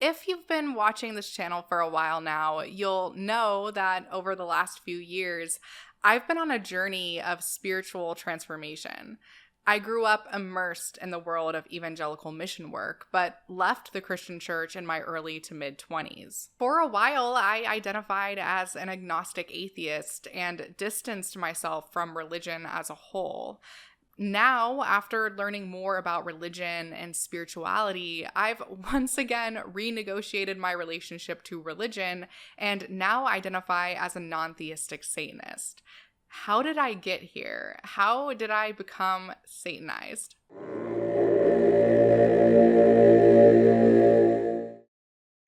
If you've been watching this channel for a while now, you'll know that over the last few years, I've been on a journey of spiritual transformation. I grew up immersed in the world of evangelical mission work, but left the Christian church in my early to mid-20s. For a while, I identified as an agnostic atheist and distanced myself from religion as a whole. Now, after learning more about religion and spirituality, I've once again renegotiated my relationship to religion and now identify as a non-theistic Satanist. How did I get here? How did I become Satanized?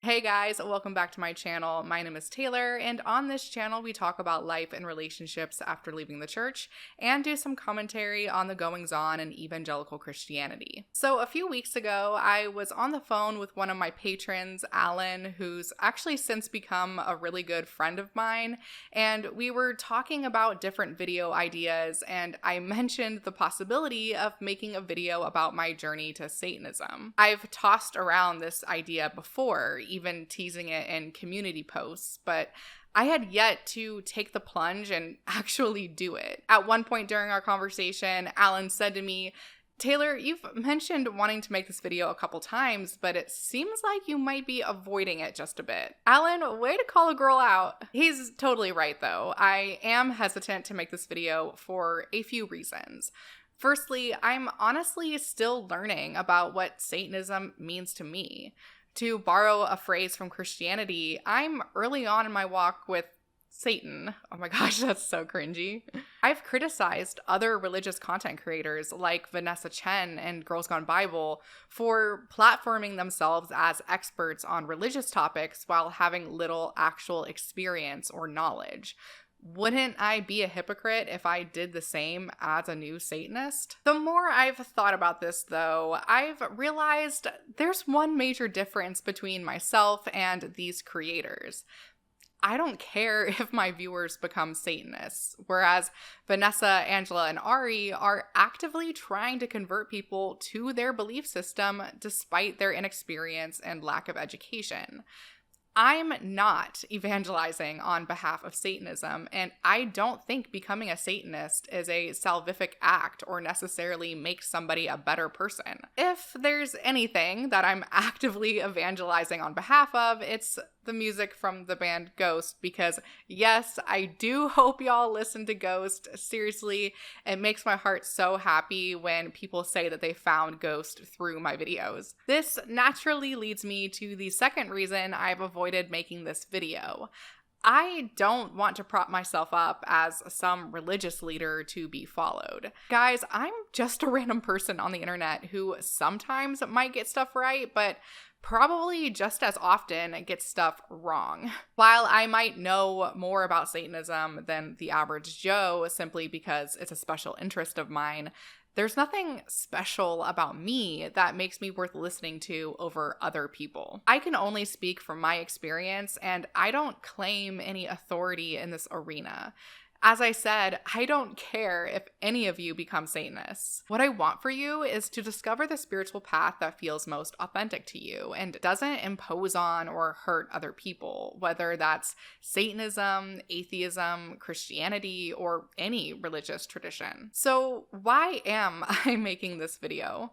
Hey guys, welcome back to my channel. My name is Taylor, and on this channel we talk about life and relationships after leaving the church and do some commentary on the goings-on in evangelical Christianity. So a few weeks ago, I was on the phone with one of my patrons, Alan, who's actually since become a really good friend of mine, and we were talking about different video ideas, and I mentioned the possibility of making a video about my journey to Satanism. I've tossed around this idea before, even teasing it in community posts, but I had yet to take the plunge and actually do it. At one point during our conversation, Alan said to me, "Taylor, you've mentioned wanting to make this video a couple times, but it seems like you might be avoiding it just a bit." Alan, way to call a girl out. He's totally right though. I am hesitant to make this video for a few reasons. Firstly, I'm honestly still learning about what Satanism means to me. To borrow a phrase from Christianity, I'm early on in my walk with Satan. Oh my gosh, that's so cringy. I've criticized other religious content creators like Vanessa Chen and Girls Gone Bible for platforming themselves as experts on religious topics while having little actual experience or knowledge. Wouldn't I be a hypocrite if I did the same as a new Satanist? The more I've thought about this, though, I've realized there's one major difference between myself and these creators. I don't care if my viewers become Satanists, whereas Vanessa, Angela, and Ari are actively trying to convert people to their belief system despite their inexperience and lack of education. I'm not evangelizing on behalf of Satanism, and I don't think becoming a Satanist is a salvific act or necessarily makes somebody a better person. If there's anything that I'm actively evangelizing on behalf of, it's the music from the band Ghost, because yes, I do hope y'all listen to Ghost. Seriously, it makes my heart so happy when people say that they found Ghost through my videos. This naturally leads me to the second reason I've avoided making this video. I don't want to prop myself up as some religious leader to be followed. Guys, I'm just a random person on the internet who sometimes might get stuff right, but probably just as often gets stuff wrong. While I might know more about Satanism than the average Joe simply because it's a special interest of mine, there's nothing special about me that makes me worth listening to over other people. I can only speak from my experience, and I don't claim any authority in this arena. As I said, I don't care if any of you become Satanists. What I want for you is to discover the spiritual path that feels most authentic to you and doesn't impose on or hurt other people, whether that's Satanism, atheism, Christianity, or any religious tradition. So why am I making this video?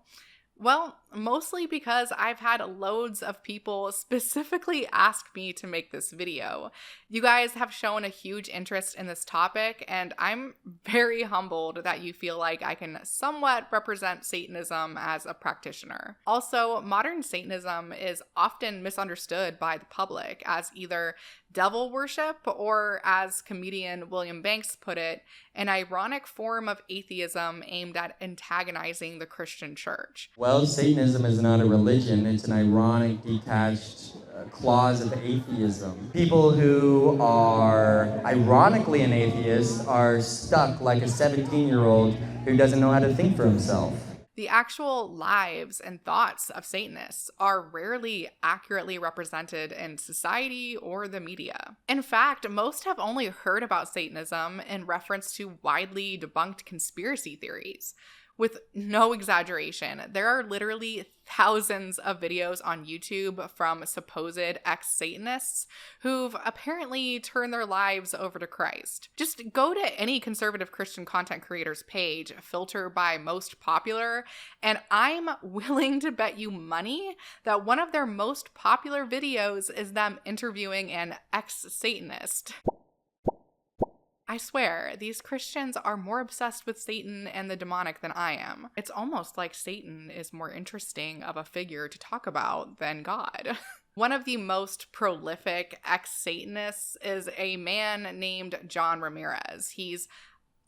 Well, mostly because I've had loads of people specifically ask me to make this video. You guys have shown a huge interest in this topic, and I'm very humbled that you feel like I can somewhat represent Satanism as a practitioner. Also, modern Satanism is often misunderstood by the public as either devil worship or, as comedian William Banks put it, an ironic form of atheism aimed at antagonizing the Christian church. Well, Satanism is not a religion, it's an ironic, detached clause of atheism. People who are ironically an atheist are stuck like a 17-year-old who doesn't know how to think for himself. The actual lives and thoughts of Satanists are rarely accurately represented in society or the media. In fact, most have only heard about Satanism in reference to widely debunked conspiracy theories. With no exaggeration, there are literally thousands of videos on YouTube from supposed ex-Satanists who've apparently turned their lives over to Christ. Just go to any conservative Christian content creator's page, filter by most popular, and I'm willing to bet you money that one of their most popular videos is them interviewing an ex-Satanist. I swear, these Christians are more obsessed with Satan and the demonic than I am. It's almost like Satan is more interesting of a figure to talk about than God. One of the most prolific ex-Satanists is a man named John Ramirez. He's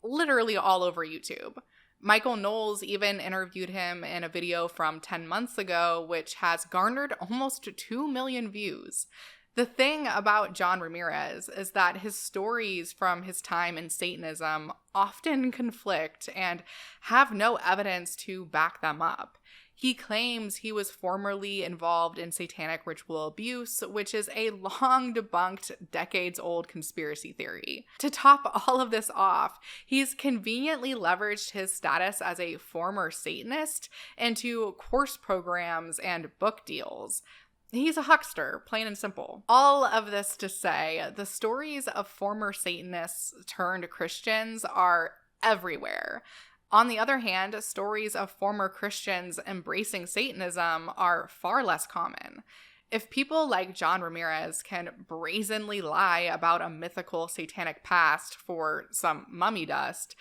literally all over YouTube. Michael Knowles even interviewed him in a video from 10 months ago, which has garnered almost 2 million views. The thing about John Ramirez is that his stories from his time in Satanism often conflict and have no evidence to back them up. He claims he was formerly involved in satanic ritual abuse, which is a long debunked, decades-old conspiracy theory. To top all of this off, he's conveniently leveraged his status as a former Satanist into course programs and book deals. He's a huckster, plain and simple. All of this to say, the stories of former Satanists turned Christians are everywhere. On the other hand, stories of former Christians embracing Satanism are far less common. If people like John Ramirez can brazenly lie about a mythical satanic past for some mummy dust,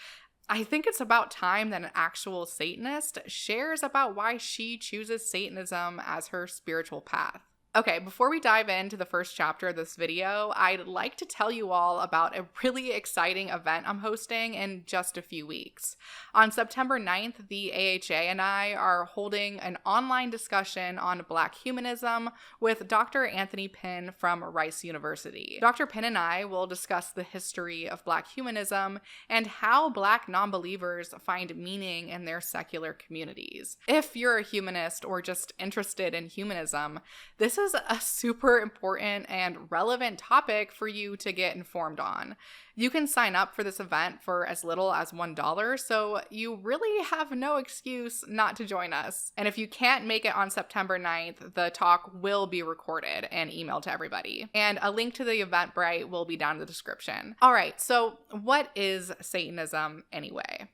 I think it's about time that an actual Satanist shares about why she chooses Satanism as her spiritual path. Okay, before we dive into the first chapter of this video, I'd like to tell you all about a really exciting event I'm hosting in just a few weeks. On September 9th, the AHA and I are holding an online discussion on Black humanism with Dr. Anthony Pinn from Rice University. Dr. Pinn and I will discuss the history of Black humanism and how Black non-believers find meaning in their secular communities. If you're a humanist or just interested in humanism, this is a super important and relevant topic for you to get informed on. You can sign up for this event for as little as $1, so you really have no excuse not to join us. And if you can't make it on September 9th, the talk will be recorded and emailed to everybody. And a link to the Eventbrite will be down in the description. All right, so what is Satanism anyway?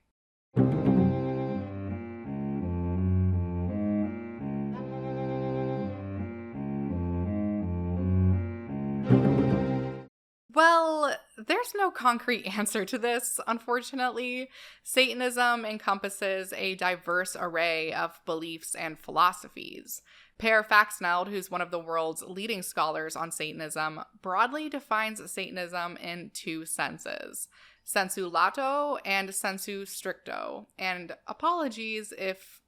Well, there's no concrete answer to this, unfortunately. Satanism encompasses a diverse array of beliefs and philosophies. Per Faxneld, who's one of the world's leading scholars on Satanism, broadly defines Satanism in two senses: sensu lato and sensu stricto. And apologies if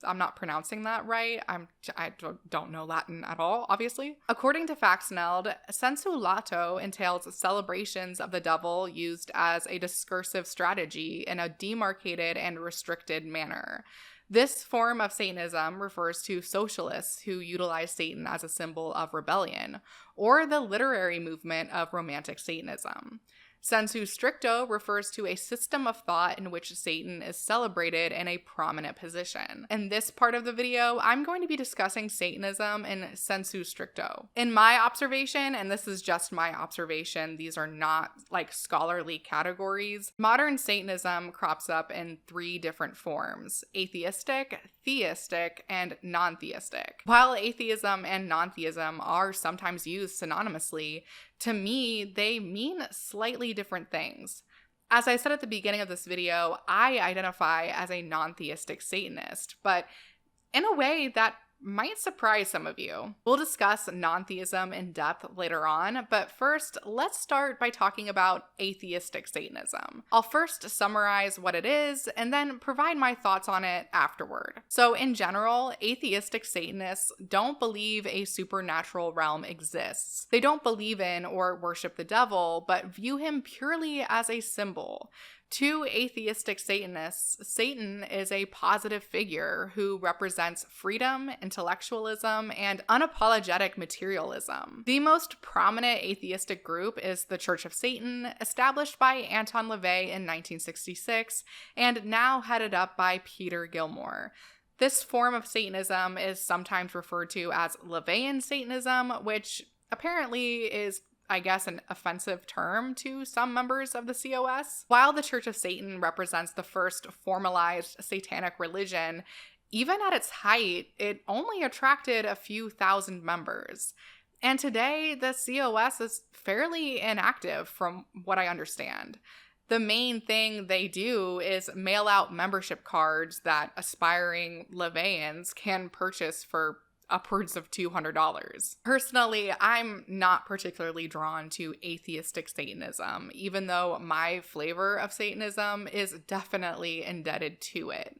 I'm not pronouncing that right. I don't know Latin at all, obviously. According to Faxneld, sensu lato entails celebrations of the devil used as a discursive strategy in a demarcated and restricted manner. This form of Satanism refers to socialists who utilize Satan as a symbol of rebellion, or the literary movement of Romantic Satanism. Sensu stricto refers to a system of thought in which Satan is celebrated in a prominent position. In this part of the video, I'm going to be discussing Satanism in sensu stricto. In my observation, and this is just my observation, these are not like scholarly categories, modern Satanism crops up in three different forms: atheistic, theistic, and non-theistic. While atheism and non-theism are sometimes used synonymously, to me, they mean slightly different things. As I said at the beginning of this video, I identify as a non-theistic Satanist, but in a way that might surprise some of you. We'll discuss non-theism in depth later on, but first, let's start by talking about atheistic Satanism. I'll first summarize what it is, and then provide my thoughts on it afterward. So in general, atheistic Satanists don't believe a supernatural realm exists. They don't believe in or worship the devil, but view him purely as a symbol. To atheistic Satanists, Satan is a positive figure who represents freedom, intellectualism, and unapologetic materialism. The most prominent atheistic group is the Church of Satan, established by Anton LaVey in 1966, and now headed up by Peter Gilmore. This form of Satanism is sometimes referred to as LaVeyan Satanism, which apparently is, I guess, an offensive term to some members of the COS. While the Church of Satan represents the first formalized satanic religion, even at its height, it only attracted a few thousand members. And today, the COS is fairly inactive from what I understand. The main thing they do is mail out membership cards that aspiring LaVeyans can purchase for upwards of $200. Personally, I'm not particularly drawn to atheistic Satanism, even though my flavor of Satanism is definitely indebted to it.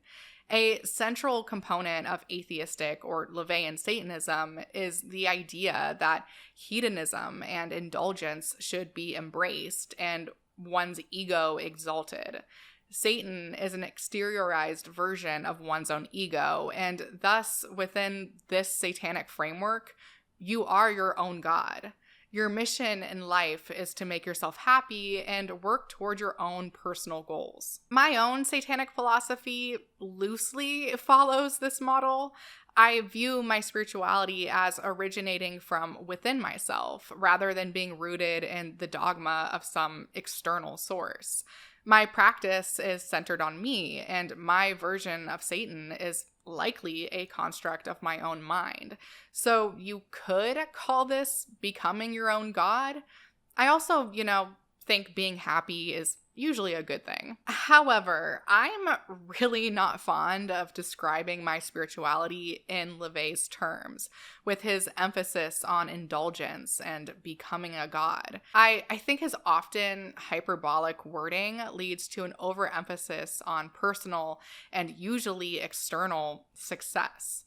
A central component of atheistic or LaVeyan Satanism is the idea that hedonism and indulgence should be embraced and one's ego exalted. Satan is an exteriorized version of one's own ego, and thus, within this satanic framework, you are your own god. Your mission in life is to make yourself happy and work toward your own personal goals. My own satanic philosophy loosely follows this model. I view my spirituality as originating from within myself, rather than being rooted in the dogma of some external source. My practice is centered on me, and my version of Satan is likely a construct of my own mind. So you could call this becoming your own god. I also, think being happy is usually a good thing. However, I'm really not fond of describing my spirituality in LaVey's terms, with his emphasis on indulgence and becoming a god. I think his often hyperbolic wording leads to an overemphasis on personal and usually external success.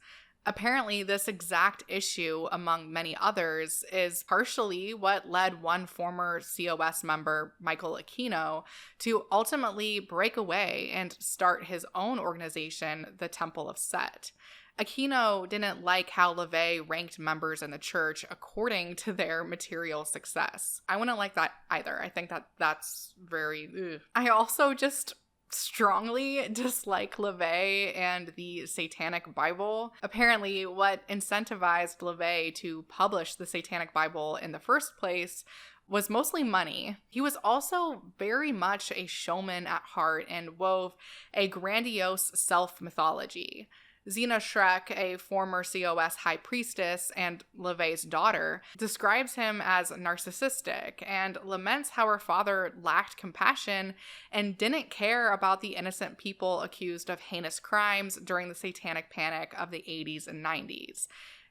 Apparently, this exact issue, among many others, is partially what led one former COS member, Michael Aquino, to ultimately break away and start his own organization, the Temple of Set. Aquino didn't like how LaVey ranked members in the church according to their material success. I wouldn't like that either. I think that's very... ugh. I also just strongly dislike LaVey and the Satanic Bible. Apparently, what incentivized LaVey to publish the Satanic Bible in the first place was mostly money. He was also very much a showman at heart and wove a grandiose self-mythology. Zena Schreck, a former COS high priestess and LaVey's daughter, describes him as narcissistic and laments how her father lacked compassion and didn't care about the innocent people accused of heinous crimes during the satanic panic of the 80s and 90s.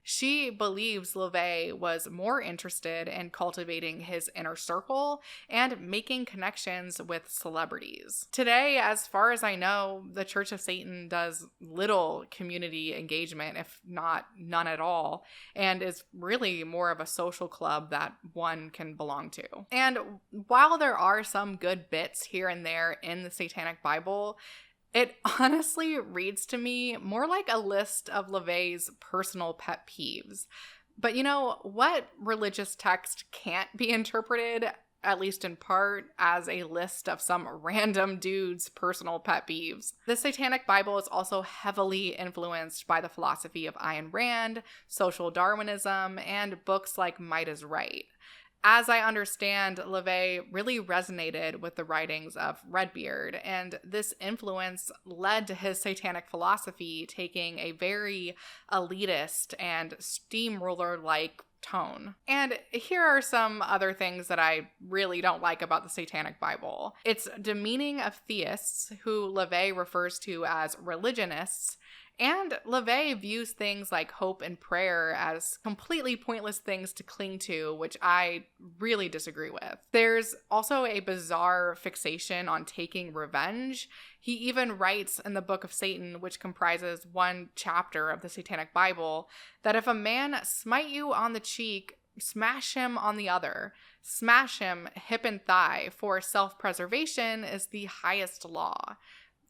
She believes LaVey was more interested in cultivating his inner circle and making connections with celebrities. Today, as far as I know, the Church of Satan does little community engagement, if not none at all, and is really more of a social club that one can belong to. And while there are some good bits here and there in the Satanic Bible, it honestly reads to me more like a list of LaVey's personal pet peeves. But what religious text can't be interpreted, at least in part, as a list of some random dude's personal pet peeves? The Satanic Bible is also heavily influenced by the philosophy of Ayn Rand, social Darwinism, and books like Might is Right. As I understand, LaVey really resonated with the writings of Redbeard, and this influence led to his satanic philosophy taking a very elitist and steamroller-like tone. And here are some other things that I really don't like about the Satanic Bible. It's demeaning of theists, who LaVey refers to as religionists, and LaVey views things like hope and prayer as completely pointless things to cling to, which I really disagree with. There's also a bizarre fixation on taking revenge. He even writes in the Book of Satan, which comprises one chapter of the Satanic Bible, that if a man smite you on the cheek, smash him on the other. Smash him hip and thigh, for self-preservation is the highest law.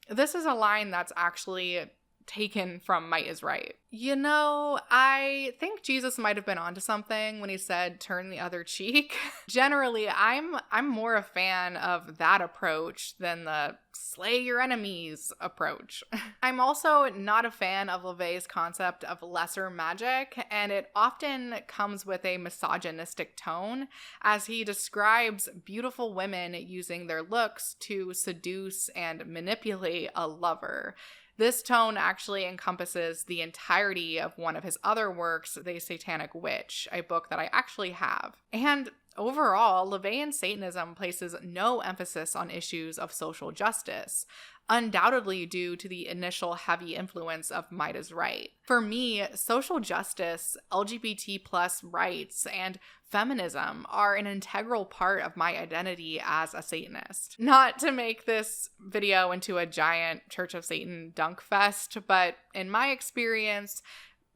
This is a line that's actually taken from Might is Right. You know, I think Jesus might have been onto something when he said turn the other cheek. Generally, I'm more a fan of that approach than the slay your enemies approach. I'm also not a fan of LaVey's concept of lesser magic, and it often comes with a misogynistic tone as he describes beautiful women using their looks to seduce and manipulate a lover. This tone actually encompasses the entirety of one of his other works, The Satanic Witch, a book that I actually have. And overall, LaVey Satanism places no emphasis on issues of social justice, undoubtedly due to the initial heavy influence of Might is Right. For me, social justice, LGBT plus rights, and feminism are an integral part of my identity as a Satanist. Not to make this video into a giant Church of Satan dunk fest, but in my experience,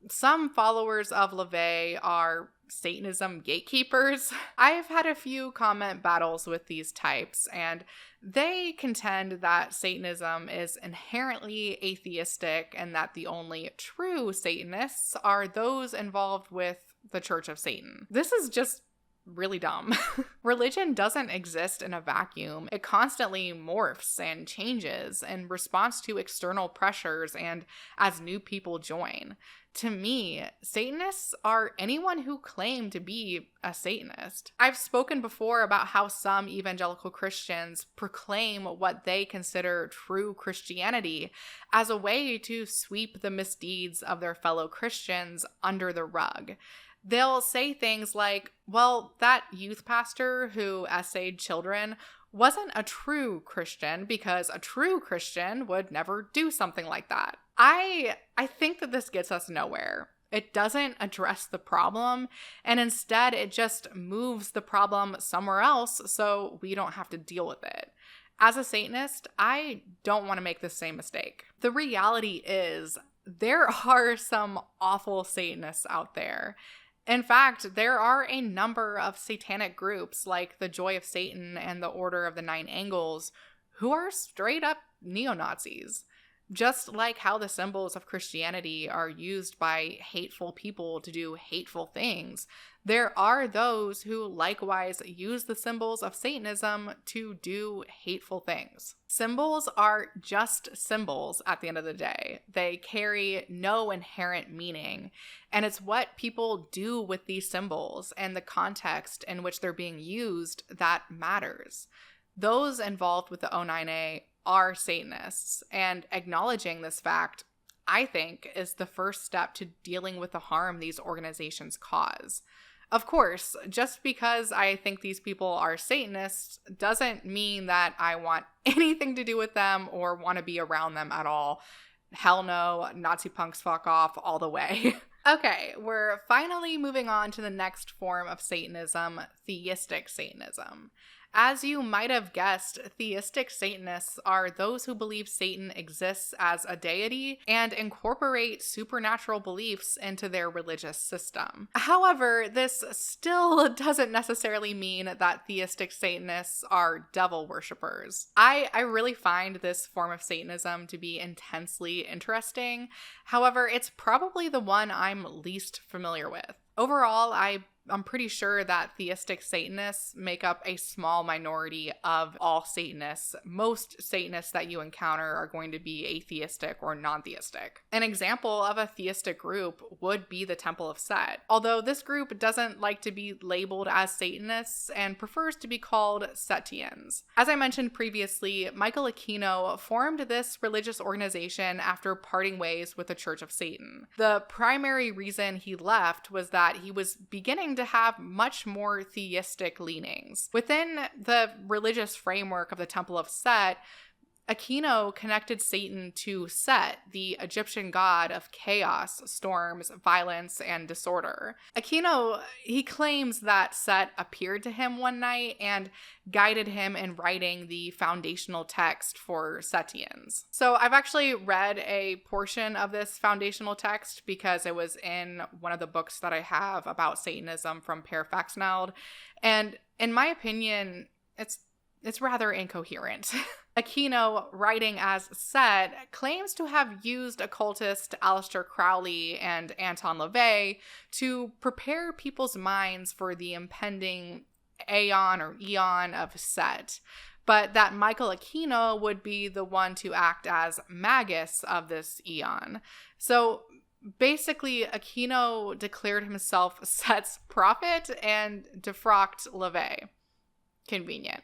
some followers of LaVey are Satanism gatekeepers. I've had a few comment battles with these types, and they contend that Satanism is inherently atheistic and that the only true Satanists are those involved with the Church of Satan. This is just really dumb. Religion doesn't exist in a vacuum. It constantly morphs and changes in response to external pressures and as new people join. To me, Satanists are anyone who claim to be a Satanist. I've spoken before about how some evangelical Christians proclaim what they consider true Christianity as a way to sweep the misdeeds of their fellow Christians under the rug. They'll say things like, well, that youth pastor who essayed children wasn't a true Christian because a true Christian would never do something like that. I think that this gets us nowhere. It doesn't address the problem, and instead it just moves the problem somewhere else so we don't have to deal with it. As a Satanist, I don't want to make the same mistake. The reality is, there are some awful Satanists out there. In fact, there are a number of satanic groups like the Joy of Satan and the Order of the Nine Angles who are straight up neo-Nazis. Just like how the symbols of Christianity are used by hateful people to do hateful things, there are those who likewise use the symbols of Satanism to do hateful things. Symbols are just symbols at the end of the day. They carry no inherent meaning, and it's what people do with these symbols and the context in which they're being used that matters. Those involved with the O9A are Satanists, and acknowledging this fact, I think, is the first step to dealing with the harm these organizations cause. Of course, just because I think these people are Satanists doesn't mean that I want anything to do with them or want to be around them at all. Hell no, Nazi punks fuck off all the way. Okay, we're finally moving on to the next form of Satanism, theistic Satanism. As you might have guessed, theistic Satanists are those who believe Satan exists as a deity and incorporate supernatural beliefs into their religious system. However, this still doesn't necessarily mean that theistic Satanists are devil worshippers. I really find this form of Satanism to be intensely interesting. However, it's probably the one I'm least familiar with. Overall, I'm pretty sure that theistic Satanists make up a small minority of all Satanists. Most Satanists that you encounter are going to be atheistic or non-theistic. An example of a theistic group would be the Temple of Set, although this group doesn't like to be labeled as Satanists and prefers to be called Setians. As I mentioned previously, Michael Aquino formed this religious organization after parting ways with the Church of Satan. The primary reason he left was that he was beginning to have much more theistic leanings. Within the religious framework of the Temple of Set, Aquino connected Satan to Set, the Egyptian god of chaos, storms, violence, and disorder. Aquino, he claims that Set appeared to him one night and guided him in writing the foundational text for Setians. So I've actually read a portion of this foundational text because it was in one of the books that I have about Satanism from Faxneld, and in my opinion, it's rather incoherent. Aquino, writing as Set, claims to have used occultist Aleister Crowley and Anton LaVey to prepare people's minds for the impending aeon or eon of Set, but that Michael Aquino would be the one to act as magus of this eon. So basically, Aquino declared himself Set's prophet and defrocked LaVey. Convenient.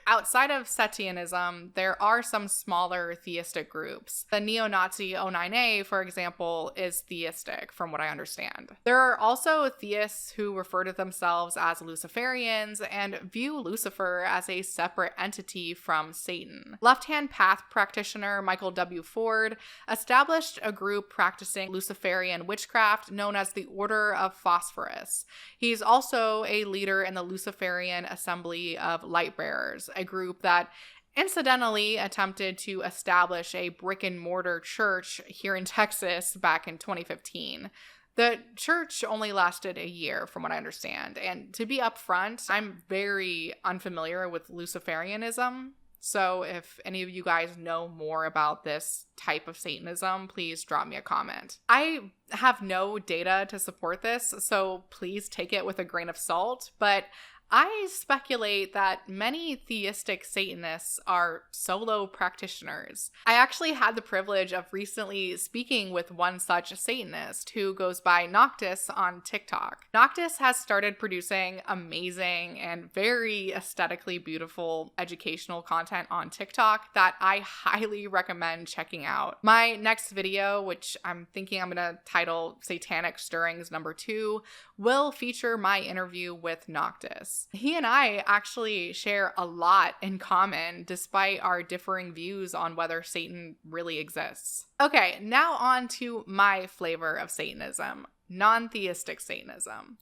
Outside of Satanism, there are some smaller theistic groups. The neo-Nazi O9A, for example, is theistic, from what I understand. There are also theists who refer to themselves as Luciferians and view Lucifer as a separate entity from Satan. Left-hand path practitioner Michael W. Ford established a group practicing Luciferian witchcraft known as the Order of Phosphorus. He's also a leader in the Luciferian Assembly of Lightbearers, a group that incidentally attempted to establish a brick and mortar church here in Texas back in 2015. The church only lasted a year, from what I understand. And to be upfront, I'm very unfamiliar with Luciferianism. So if any of you guys know more about this type of Satanism, please drop me a comment. I have no data to support this, so please take it with a grain of salt, but I speculate that many theistic Satanists are solo practitioners. I actually had the privilege of recently speaking with one such Satanist who goes by Noctis on TikTok. Noctis has started producing amazing and very aesthetically beautiful educational content on TikTok that I highly recommend checking out. My next video, which I'm thinking I'm going to title Satanic Stirrings number 2, will feature my interview with Noctis. He and I actually share a lot in common despite our differing views on whether Satan really exists. Okay, now on to my flavor of Satanism, non-theistic Satanism.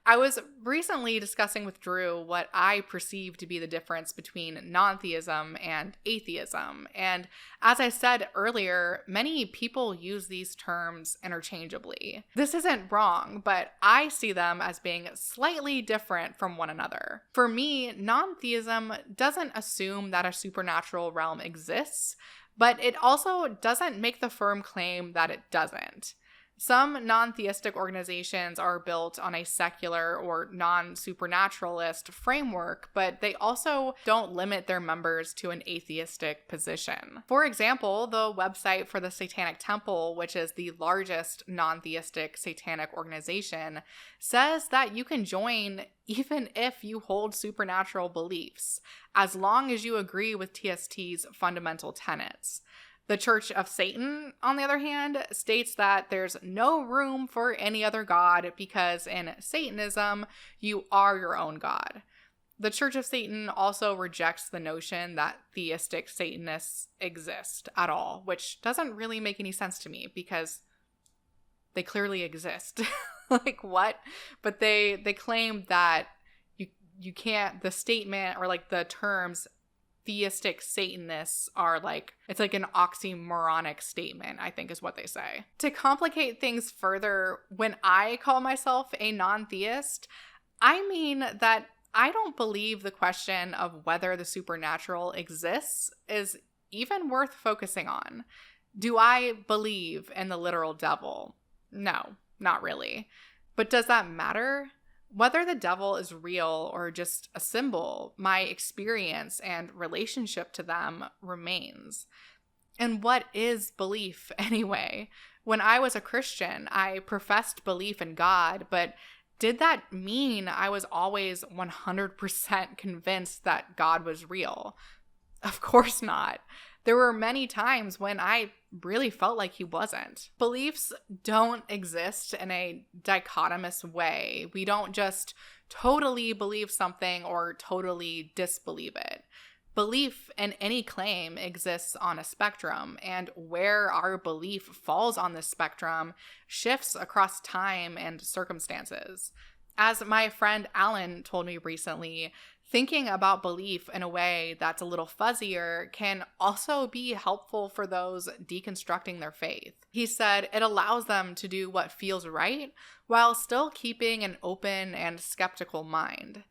I was recently discussing with Drew what I perceive to be the difference between non-theism and atheism, and as I said earlier, many people use these terms interchangeably. This isn't wrong, but I see them as being slightly different from one another. For me, non-theism doesn't assume that a supernatural realm exists, but it also doesn't make the firm claim that it doesn't. Some non-theistic organizations are built on a secular or non-supernaturalist framework, but they also don't limit their members to an atheistic position. For example, the website for the Satanic Temple, which is the largest non-theistic satanic organization, says that you can join even if you hold supernatural beliefs, as long as you agree with TST's fundamental tenets. The Church of Satan, on the other hand, states that there's no room for any other god because in Satanism, you are your own god. The Church of Satan also rejects the notion that theistic Satanists exist at all, which doesn't really make any sense to me because they clearly exist. Like, what? But they claim that you can't, the statement or like the terms theistic Satanists are like, it's like an oxymoronic statement, I think is what they say. To complicate things further, when I call myself a non-theist, I mean that I don't believe the question of whether the supernatural exists is even worth focusing on. Do I believe in the literal devil? No, not really. But does that matter? Whether the devil is real or just a symbol, my experience and relationship to them remains. And what is belief anyway? When I was a Christian, I professed belief in God, but did that mean I was always 100% convinced that God was real? Of course not. There were many times when I really felt like he wasn't. Beliefs don't exist in a dichotomous way. We don't just totally believe something or totally disbelieve it. Belief in any claim exists on a spectrum, and where our belief falls on this spectrum shifts across time and circumstances. As my friend Alan told me recently, thinking about belief in a way that's a little fuzzier can also be helpful for those deconstructing their faith. He said it allows them to do what feels right while still keeping an open and skeptical mind.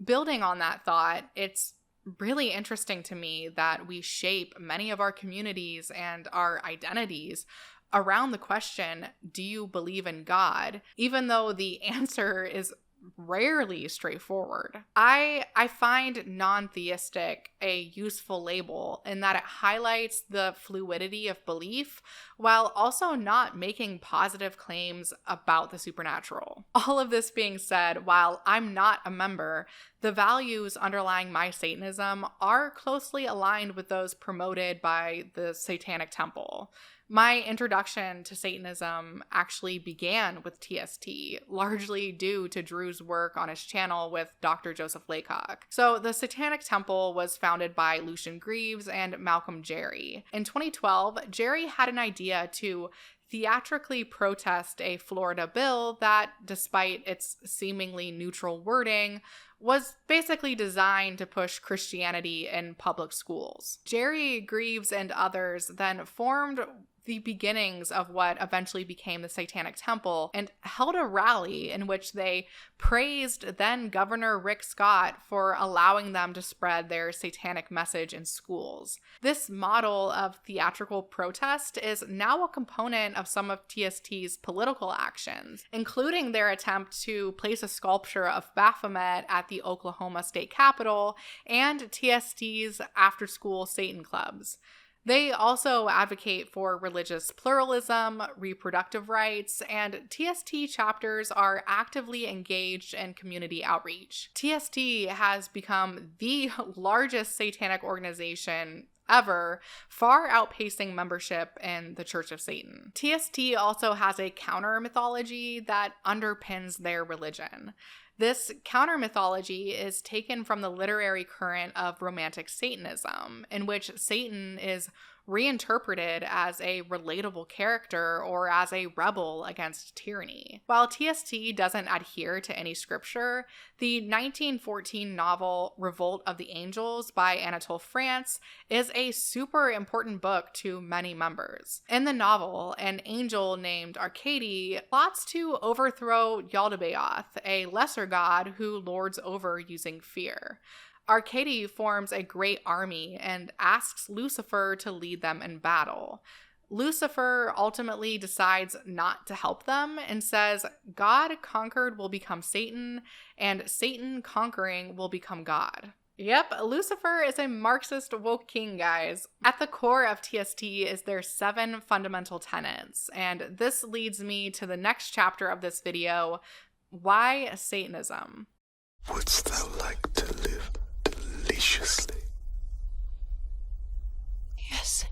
Building on that thought, it's really interesting to me that we shape many of our communities and our identities around the question, do you believe in God? Even though the answer is rarely straightforward. I find non-theistic a useful label in that it highlights the fluidity of belief while also not making positive claims about the supernatural. All of this being said, while I'm not a member, the values underlying my Satanism are closely aligned with those promoted by the Satanic Temple. My introduction to Satanism actually began with TST, largely due to Drew's work on his channel with Dr. Joseph Laycock. So the Satanic Temple was founded by Lucian Greaves and Malcolm Jerry. In 2012, Jerry had an idea to theatrically protest a Florida bill that, despite its seemingly neutral wording, was basically designed to push Christianity in public schools. Jerry, Greaves, and others then formed the beginnings of what eventually became the Satanic Temple and held a rally in which they praised then Governor Rick Scott for allowing them to spread their satanic message in schools. This model of theatrical protest is now a component of some of TST's political actions, including their attempt to place a sculpture of Baphomet at the Oklahoma State Capitol and TST's after-school Satan clubs. They also advocate for religious pluralism, reproductive rights, and TST chapters are actively engaged in community outreach. TST has become the largest satanic organization ever, far outpacing membership in the Church of Satan. TST also has a counter mythology that underpins their religion. This counter-mythology is taken from the literary current of Romantic Satanism, in which Satan is reinterpreted as a relatable character or as a rebel against tyranny. While TST doesn't adhere to any scripture, the 1914 novel Revolt of the Angels by Anatole France is a super important book to many members. In the novel, an angel named Arcady plots to overthrow Yaldabaoth, a lesser god who lords over using fear. Arcady forms a great army and asks Lucifer to lead them in battle. Lucifer ultimately decides not to help them and says God conquered will become Satan, and Satan conquering will become God. Yep, Lucifer is a Marxist woke king, guys. At the core of TST is their 7 fundamental tenets, and this leads me to the next chapter of this video, why Satanism? Wouldst thou like to live deliciously? Yes.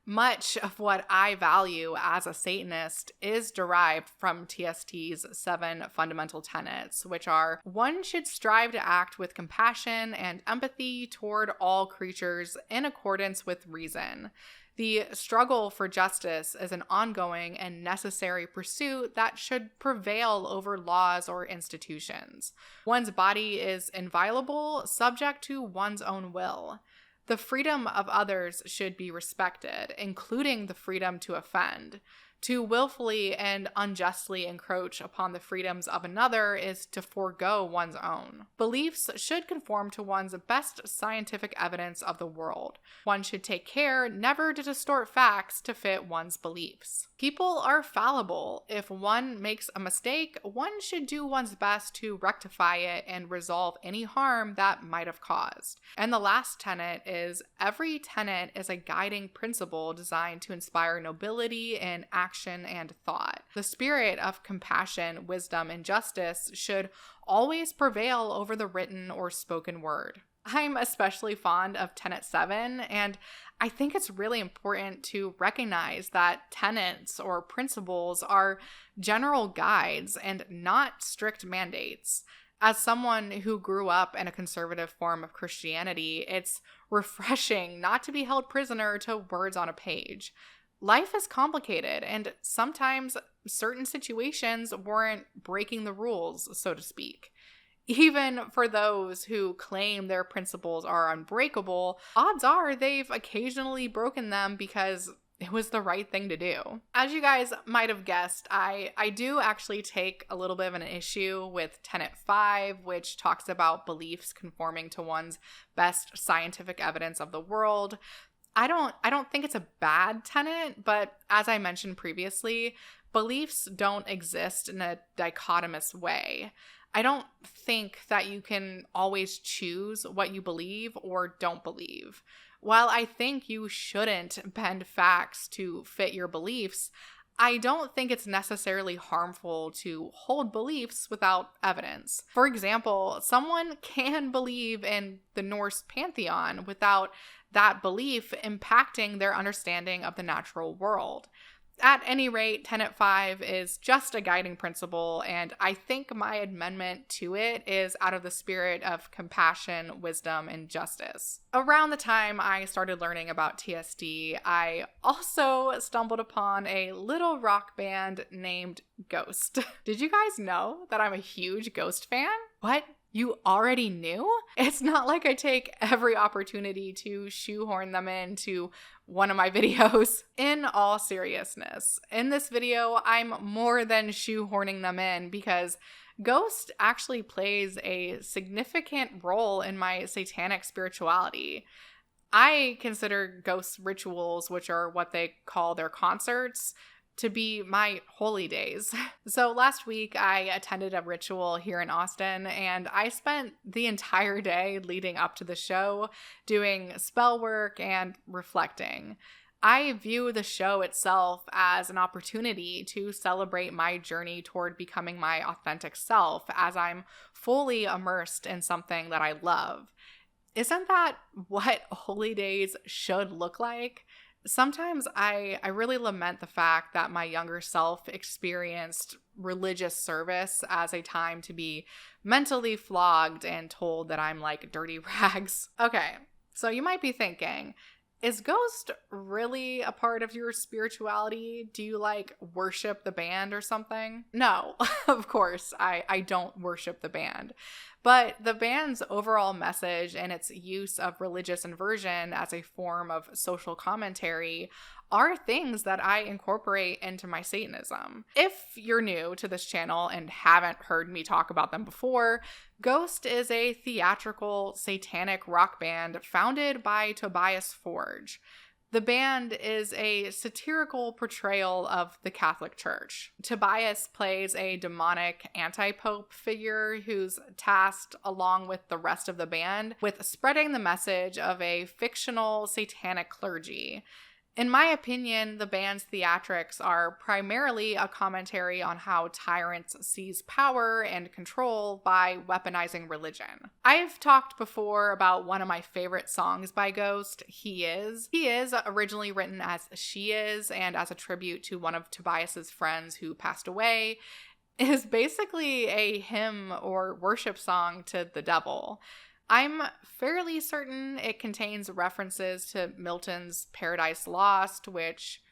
Much of what I value as a Satanist is derived from TST's 7 fundamental tenets, which are: 1 should strive to act with compassion and empathy toward all creatures in accordance with reason. The struggle for justice is an ongoing and necessary pursuit that should prevail over laws or institutions. One's body is inviolable, subject to one's own will. The freedom of others should be respected, including the freedom to offend. To willfully and unjustly encroach upon the freedoms of another is to forego one's own. Beliefs should conform to one's best scientific evidence of the world. One should take care never to distort facts to fit one's beliefs. People are fallible. If one makes a mistake, one should do one's best to rectify it and resolve any harm that might have caused. And the last tenet is: every tenet is a guiding principle designed to inspire nobility in action and thought. The spirit of compassion, wisdom, and justice should always prevail over the written or spoken word. I'm especially fond of Tenet 7, and I think it's really important to recognize that tenets or principles are general guides and not strict mandates. As someone who grew up in a conservative form of Christianity, it's refreshing not to be held prisoner to words on a page. Life is complicated, and sometimes certain situations warrant breaking the rules, so to speak. Even for those who claim their principles are unbreakable, odds are they've occasionally broken them because it was the right thing to do. As you guys might have guessed, I do actually take a little bit of an issue with Tenet 5, which talks about beliefs conforming to one's best scientific evidence of the world. I don't think it's a bad tenet, but as I mentioned previously, beliefs don't exist in a dichotomous way. I don't think that you can always choose what you believe or don't believe. While I think you shouldn't bend facts to fit your beliefs, I don't think it's necessarily harmful to hold beliefs without evidence. For example, someone can believe in the Norse pantheon without that belief impacting their understanding of the natural world. At any rate, Tenet 5 is just a guiding principle, and I think my amendment to it is out of the spirit of compassion, wisdom, and justice. Around the time I started learning about TSD, I also stumbled upon a little rock band named Ghost. Did you guys know that I'm a huge Ghost fan? What? You already knew? It's not like I take every opportunity to shoehorn them into one of my videos. In all seriousness, in this video, I'm more than shoehorning them in because Ghost actually plays a significant role in my satanic spirituality. I consider Ghost rituals, which are what they call their concerts, to be my holy days. So last week I attended a ritual here in Austin, and I spent the entire day leading up to the show doing spell work and reflecting. I view the show itself as an opportunity to celebrate my journey toward becoming my authentic self as I'm fully immersed in something that I love. Isn't that what holy days should look like? Sometimes I really lament the fact that my younger self experienced religious service as a time to be mentally flogged and told that I'm like dirty rags. Okay, so you might be thinking, is Ghost really a part of your spirituality? Do you like worship the band or something? No, of course, I don't worship the band. But the band's overall message and its use of religious inversion as a form of social commentary are things that I incorporate into my Satanism. If you're new to this channel and haven't heard me talk about them before, Ghost is a theatrical satanic rock band founded by Tobias Forge. The band is a satirical portrayal of the Catholic Church. Tobias plays a demonic anti-pope figure who's tasked, along with the rest of the band, with spreading the message of a fictional satanic clergy. In my opinion, the band's theatrics are primarily a commentary on how tyrants seize power and control by weaponizing religion. I've talked before about one of my favorite songs by Ghost, He Is. He Is, originally written as She Is and as a tribute to one of Tobias's friends who passed away, is basically a hymn or worship song to the devil. I'm fairly certain it contains references to Milton's Paradise Lost, which,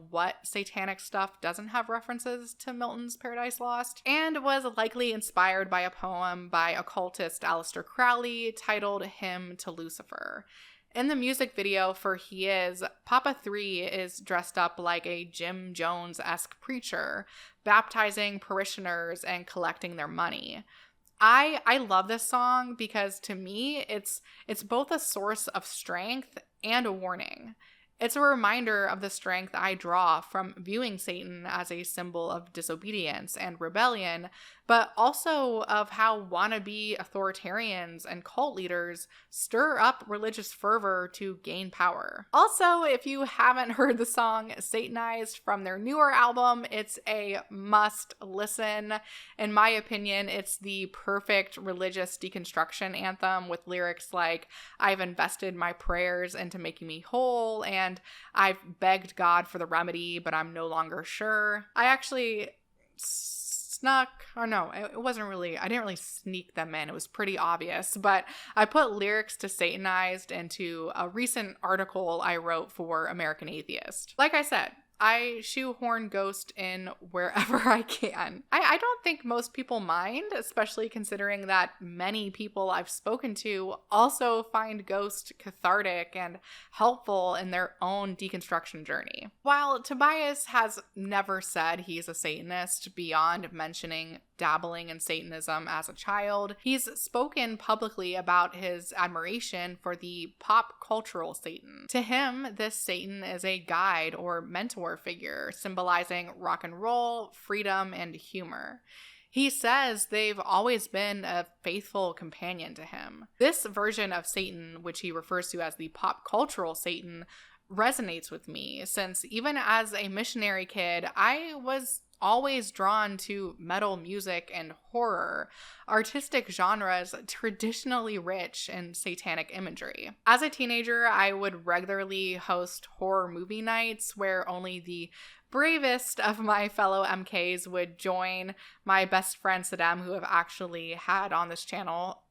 what satanic stuff doesn't have references to Milton's Paradise Lost, and was likely inspired by a poem by occultist Aleister Crowley titled Hymn to Lucifer. In the music video for He Is, Papa 3 is dressed up like a Jim Jones-esque preacher, baptizing parishioners and collecting their money. I love this song because to me, it's both a source of strength and a warning. It's a reminder of the strength I draw from viewing Satan as a symbol of disobedience and rebellion, but also of how wannabe authoritarians and cult leaders stir up religious fervor to gain power. Also, if you haven't heard the song Satanized from their newer album, it's a must listen. In my opinion, it's the perfect religious deconstruction anthem with lyrics like, "I've invested my prayers into making me whole," and "I've begged God for the remedy, but I'm no longer sure." I actually it wasn't really, I didn't really sneak them in. It was pretty obvious, but I put lyrics to Satanized into a recent article I wrote for American Atheist. Like I said, I shoehorn Ghost in wherever I can. I don't think most people mind, especially considering that many people I've spoken to also find Ghost cathartic and helpful in their own deconstruction journey. While Tobias has never said he's a Satanist beyond mentioning dabbling in Satanism as a child, he's spoken publicly about his admiration for the pop cultural Satan. To him, this Satan is a guide or mentor figure, symbolizing rock and roll, freedom, and humor. He says they've always been a faithful companion to him. This version of Satan, which he refers to as the pop cultural Satan, resonates with me, since even as a missionary kid, I was always drawn to metal music and horror, artistic genres traditionally rich in satanic imagery. As a teenager, I would regularly host horror movie nights where only the bravest of my fellow MKs would join. My best friend Saddam, who I've actually had on this channel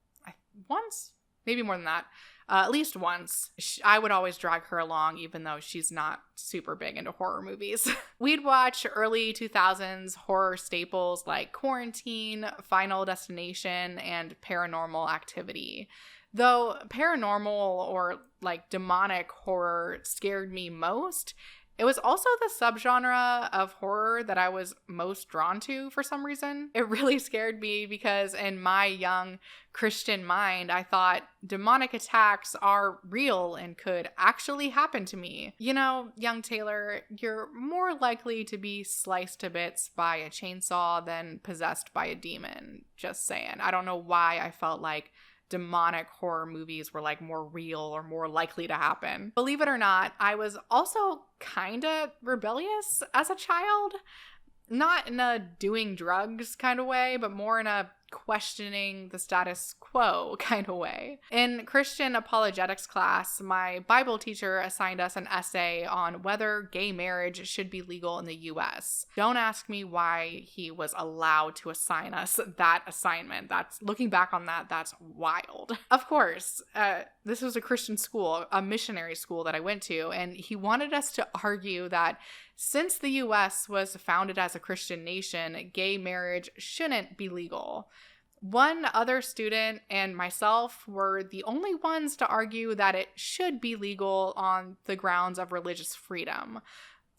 once, maybe more than that, at least once. I would always drag her along, even though she's not super big into horror movies. We'd watch early 2000s horror staples like Quarantine, Final Destination, and Paranormal Activity. Though paranormal or like demonic horror scared me most, it was also the subgenre of horror that I was most drawn to for some reason. It really scared me because in my young Christian mind, I thought demonic attacks are real and could actually happen to me. You know, young Taylor, you're more likely to be sliced to bits by a chainsaw than possessed by a demon. Just saying. I don't know why I felt like demonic horror movies were like more real or more likely to happen. Believe it or not, I was also kind of rebellious as a child. Not in a doing drugs kind of way, but more in a questioning the status quo kind of way. In Christian apologetics class, my Bible teacher assigned us an essay on whether gay marriage should be legal in the US. Don't ask me why he was allowed to assign us that assignment. Looking back on that, that's wild. Of course, this was a Christian school, a missionary school that I went to, and he wanted us to argue that since the US was founded as a Christian nation, gay marriage shouldn't be legal. One other student and myself were the only ones to argue that it should be legal on the grounds of religious freedom.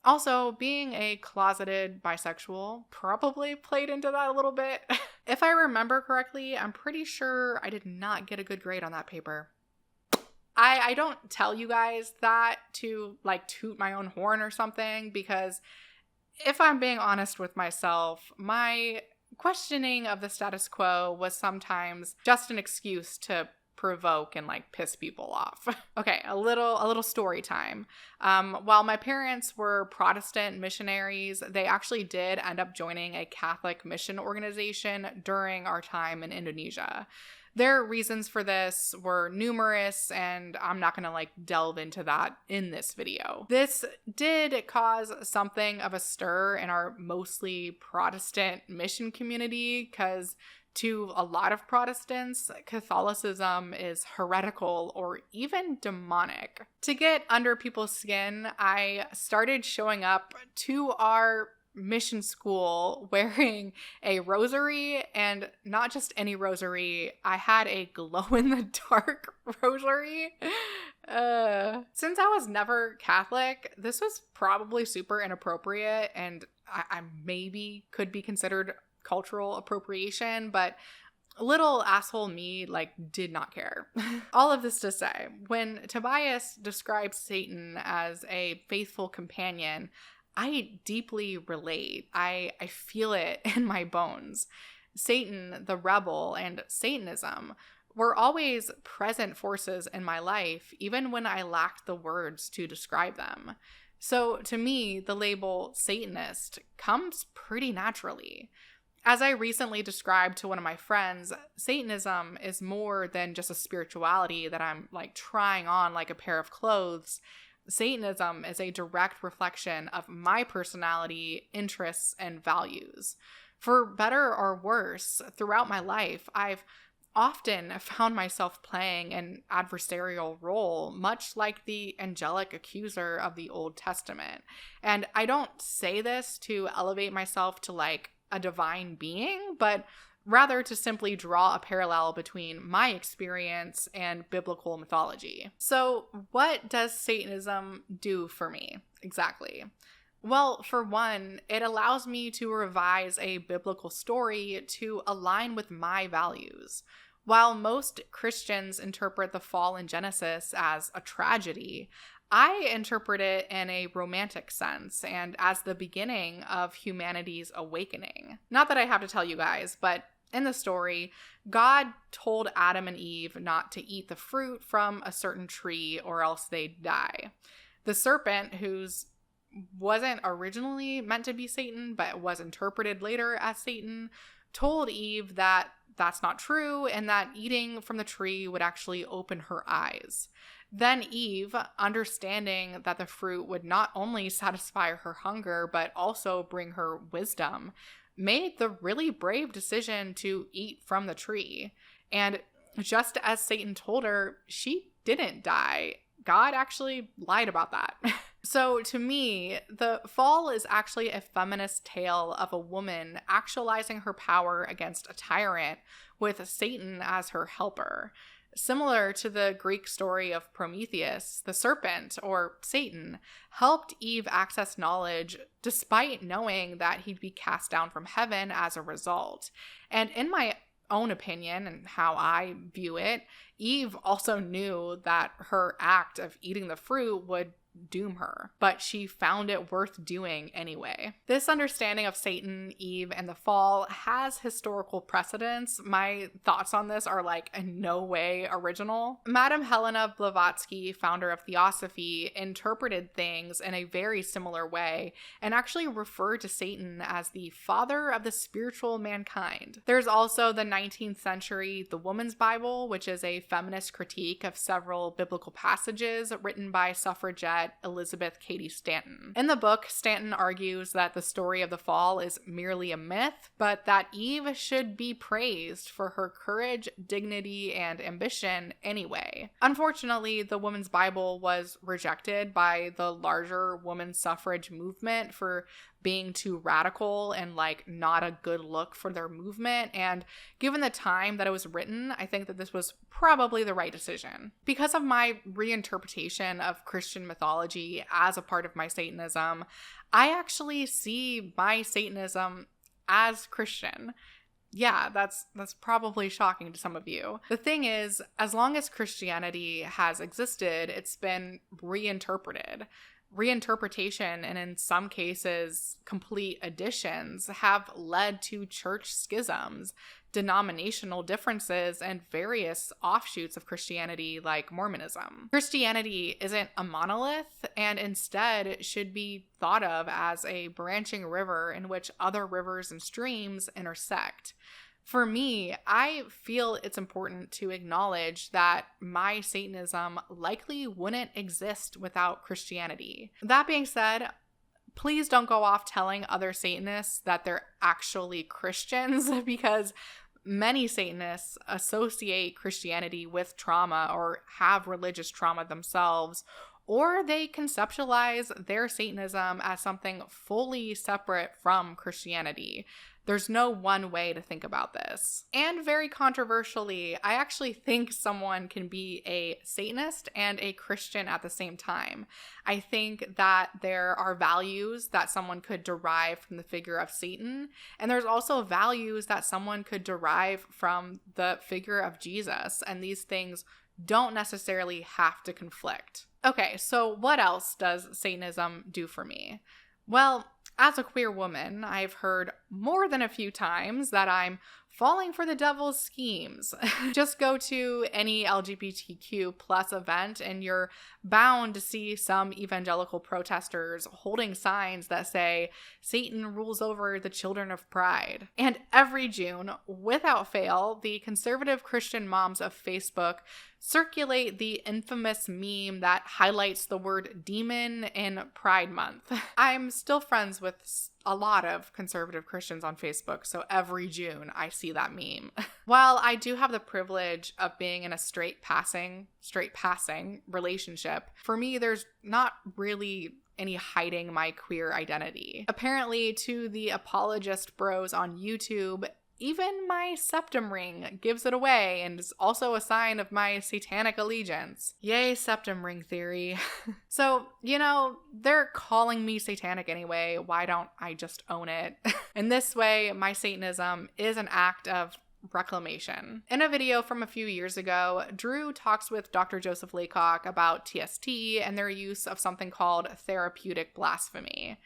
Also, being a closeted bisexual probably played into that a little bit. If I remember correctly, I'm pretty sure I did not get a good grade on that paper. I don't tell you guys that to like toot my own horn or something, because if I'm being honest with myself, my questioning of the status quo was sometimes just an excuse to provoke and like piss people off. Okay, a little story time. While my parents were Protestant missionaries, they actually did end up joining a Catholic mission organization during our time in Indonesia. Their reasons for this were numerous, and I'm not going to like delve into that in this video. This did cause something of a stir in our mostly Protestant mission community, because to a lot of Protestants, Catholicism is heretical or even demonic. To get under people's skin, I started showing up to our mission school wearing a rosary, and not just any rosary. I had a glow-in-the-dark rosary. Since I was never Catholic, this was probably super inappropriate, and I maybe could be considered cultural appropriation, but Little asshole me, did not care. All of this to say, when Tobias describes Satan as a faithful companion, I deeply relate. I feel it in my bones. Satan, the rebel, and Satanism were always present forces in my life, even when I lacked the words to describe them. So to me, the label Satanist comes pretty naturally. As I recently described to one of my friends, Satanism is more than just a spirituality that I'm trying on like a pair of clothes. Satanism is a direct reflection of my personality, interests, and values. For better or worse, throughout my life, I've often found myself playing an adversarial role, much like the angelic accuser of the Old Testament. And I don't say this to elevate myself to a divine being, but rather to simply draw a parallel between my experience and biblical mythology. So, what does Satanism do for me exactly? Well, for one, it allows me to revise a biblical story to align with my values. While most Christians interpret the fall in Genesis as a tragedy, I interpret it in a romantic sense and as the beginning of humanity's awakening. Not that I have to tell you guys, but in the story, God told Adam and Eve not to eat the fruit from a certain tree or else they'd die. The serpent, whose wasn't originally meant to be Satan, but was interpreted later as Satan, told Eve that that's not true and that eating from the tree would actually open her eyes. Then Eve, understanding that the fruit would not only satisfy her hunger, but also bring her wisdom, made the really brave decision to eat from the tree. And just as Satan told her, she didn't die. God actually lied about that. So to me, the fall is actually a feminist tale of a woman actualizing her power against a tyrant with Satan as her helper. Similar to the Greek story of Prometheus, the serpent, or Satan, helped Eve access knowledge despite knowing that he'd be cast down from heaven as a result. And in my own opinion and how I view it, Eve also knew that her act of eating the fruit would doom her, but she found it worth doing anyway. This understanding of Satan, Eve, and the fall has historical precedence. My thoughts on this are in no way original. Madame Helena Blavatsky, founder of Theosophy, interpreted things in a very similar way and actually referred to Satan as the father of the spiritual mankind. There's also the 19th century The Woman's Bible, which is a feminist critique of several biblical passages written by suffragette Elizabeth Cady Stanton. In the book, Stanton argues that the story of the fall is merely a myth, but that Eve should be praised for her courage, dignity, and ambition anyway. Unfortunately, the Woman's Bible was rejected by the larger women's suffrage movement for being too radical and not a good look for their movement. And given the time that it was written, I think that this was probably the right decision. Because of my reinterpretation of Christian mythology as a part of my Satanism, I actually see my Satanism as Christian. Yeah, that's probably shocking to some of you. The thing is, as long as Christianity has existed, it's been reinterpreted. Reinterpretation, and in some cases, complete additions, have led to church schisms, denominational differences, and various offshoots of Christianity like Mormonism. Christianity isn't a monolith, and instead should be thought of as a branching river in which other rivers and streams intersect. For me, I feel it's important to acknowledge that my Satanism likely wouldn't exist without Christianity. That being said, please don't go off telling other Satanists that they're actually Christians, because many Satanists associate Christianity with trauma or have religious trauma themselves, or they conceptualize their Satanism as something fully separate from Christianity. There's no one way to think about this. And very controversially, I actually think someone can be a Satanist and a Christian at the same time. I think that there are values that someone could derive from the figure of Satan, and there's also values that someone could derive from the figure of Jesus, and these things don't necessarily have to conflict. Okay, so what else does Satanism do for me? Well, as a queer woman, I've heard more than a few times that I'm falling for the devil's schemes. Just go to any LGBTQ plus event and you're bound to see some evangelical protesters holding signs that say, Satan rules over the children of pride. And every June, without fail, the conservative Christian moms of Facebook circulate the infamous meme that highlights the word demon in Pride Month. I'm still friends with a lot of conservative Christians on Facebook, so every June I see that meme. While I do have the privilege of being in a straight passing relationship, for me there's not really any hiding my queer identity. Apparently, to the apologist bros on YouTube, even my septum ring gives it away and is also a sign of my satanic allegiance. Yay, septum ring theory. So, they're calling me satanic anyway. Why don't I just own it? In this way, my Satanism is an act of reclamation. In a video from a few years ago, Drew talks with Dr. Joseph Laycock about TST and their use of something called therapeutic blasphemy.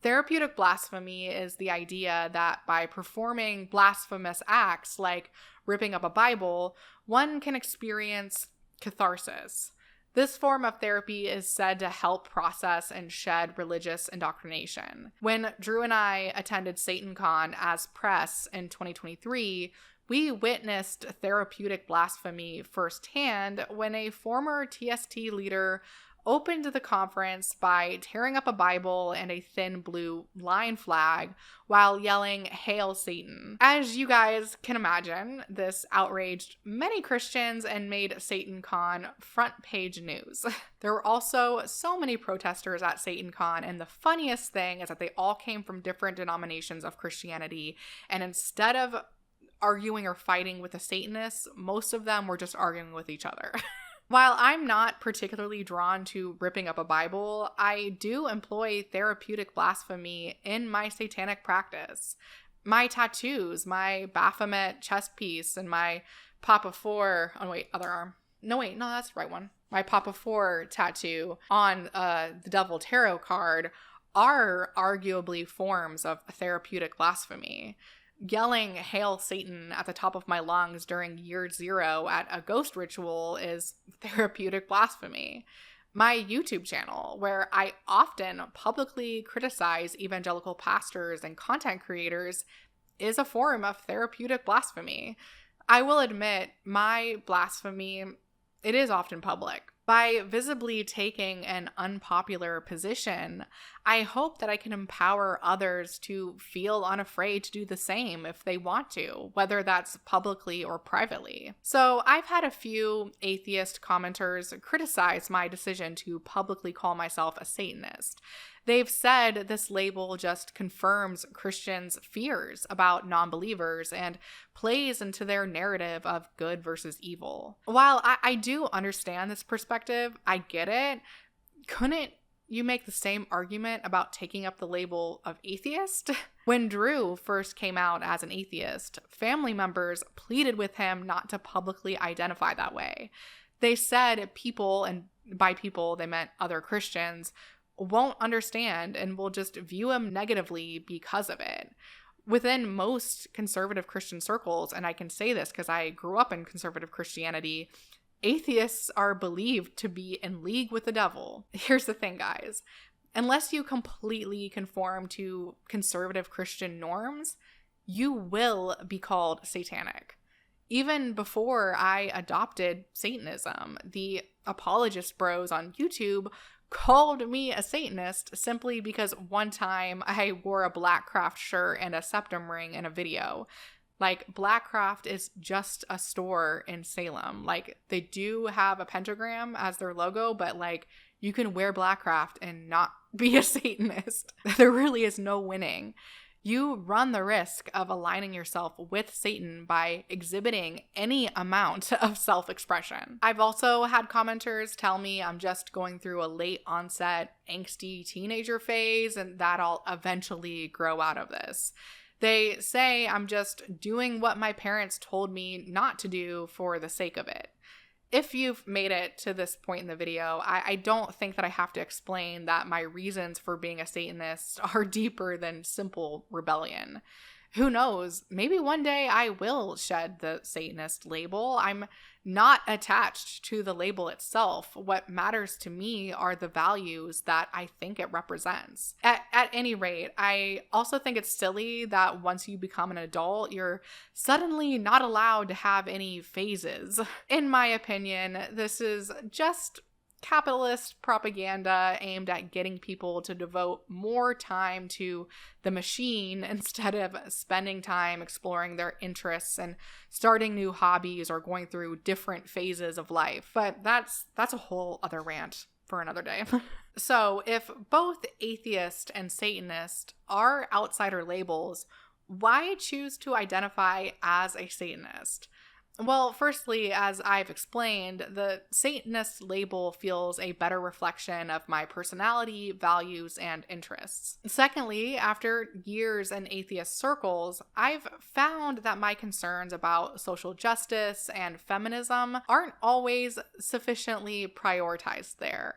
Therapeutic blasphemy is the idea that by performing blasphemous acts like ripping up a Bible, one can experience catharsis. This form of therapy is said to help process and shed religious indoctrination. When Drew and I attended SatanCon as press in 2023, we witnessed therapeutic blasphemy firsthand when a former TST leader opened the conference by tearing up a Bible and a thin blue line flag while yelling, "Hail Satan." As you guys can imagine, this outraged many Christians and made SatanCon front page news. There were also so many protesters at SatanCon, and the funniest thing is that they all came from different denominations of Christianity, and instead of arguing or fighting with the Satanists, most of them were just arguing with each other. While I'm not particularly drawn to ripping up a Bible, I do employ therapeutic blasphemy in my satanic practice. My tattoos, my Baphomet chest piece, and my Papa 4, other arm. No, that's the right one. My Papa 4 tattoo on the Devil Tarot card are arguably forms of therapeutic blasphemy. Yelling "Hail Satan" at the top of my lungs during year 0 at a ghost ritual is therapeutic blasphemy. My YouTube channel, where I often publicly criticize evangelical pastors and content creators, is a form of therapeutic blasphemy. I will admit, my blasphemy, it is often public. By visibly taking an unpopular position, I hope that I can empower others to feel unafraid to do the same if they want to, whether that's publicly or privately. So I've had a few atheist commenters criticize my decision to publicly call myself a Satanist. They've said this label just confirms Christians' fears about non-believers and plays into their narrative of good versus evil. While I do understand this perspective, I get it, couldn't you make the same argument about taking up the label of atheist? When Drew first came out as an atheist, family members pleaded with him not to publicly identify that way. They said people, and by people they meant other Christians, won't understand and will just view him negatively because of it. Within most conservative Christian circles, and I can say this because I grew up in conservative Christianity, atheists are believed to be in league with the devil. Here's the thing, guys. Unless you completely conform to conservative Christian norms, you will be called satanic. Even before I adopted Satanism, the apologist bros on YouTube called me a Satanist simply because one time I wore a Blackcraft shirt and a septum ring in a video. Like, Blackcraft is just a store in Salem. Like, they do have a pentagram as their logo, but like, You can wear blackcraft and not be a Satanist. There really is no winning. You run the risk of aligning yourself with Satan by exhibiting any amount of self-expression. I've also had commenters tell me I'm just going through a late onset angsty teenager phase and that I'll eventually grow out of this. They say I'm just doing what my parents told me not to do for the sake of it. If you've made it to this point in the video, I don't think that I have to explain that my reasons for being a Satanist are deeper than simple rebellion. Who knows? Maybe one day I will shed the Satanist label. I'm not attached to the label itself. What matters to me are the values that I think it represents. At any rate, I also think it's silly that once you become an adult, you're suddenly not allowed to have any phases. In my opinion, this is just capitalist propaganda aimed at getting people to devote more time to the machine instead of spending time exploring their interests and starting new hobbies or going through different phases of life. But that's a whole other rant for another day. So if both atheist and Satanist are outsider labels, why choose to identify as a Satanist? Well, firstly, as I've explained, the Satanist label feels a better reflection of my personality, values, and interests. Secondly, after years in atheist circles, I've found that my concerns about social justice and feminism aren't always sufficiently prioritized there.